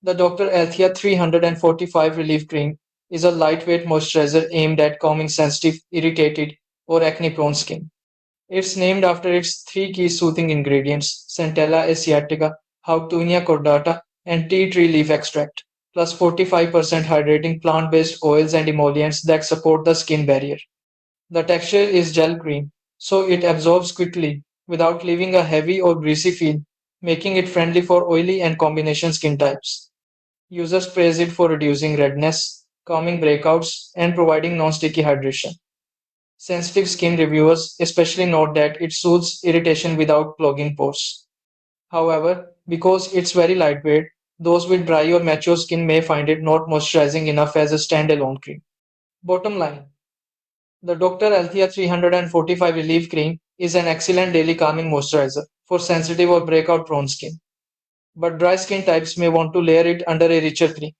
The Dr. Althea 345 Relief Cream is a lightweight moisturizer aimed at calming sensitive, irritated, or acne-prone skin. It's named after its three key soothing ingredients: Centella asiatica, Houtunia cordata, and tea tree leaf extract, plus 45% hydrating plant-based oils and emollients that support the skin barrier. The texture is gel cream, so it absorbs quickly without leaving a heavy or greasy feel, making it friendly for oily and combination skin types. Users praise it for reducing redness, calming breakouts, and providing non-sticky hydration. Sensitive skin reviewers especially note that it soothes irritation without clogging pores. However, because it's very lightweight, those with dry or mature skin may find it not moisturizing enough as a standalone cream. Bottom line: the Dr. Althea 345 Relief Cream is an excellent daily calming moisturizer for sensitive or breakout prone skin. But dry skin types may want to layer it under a richer cream.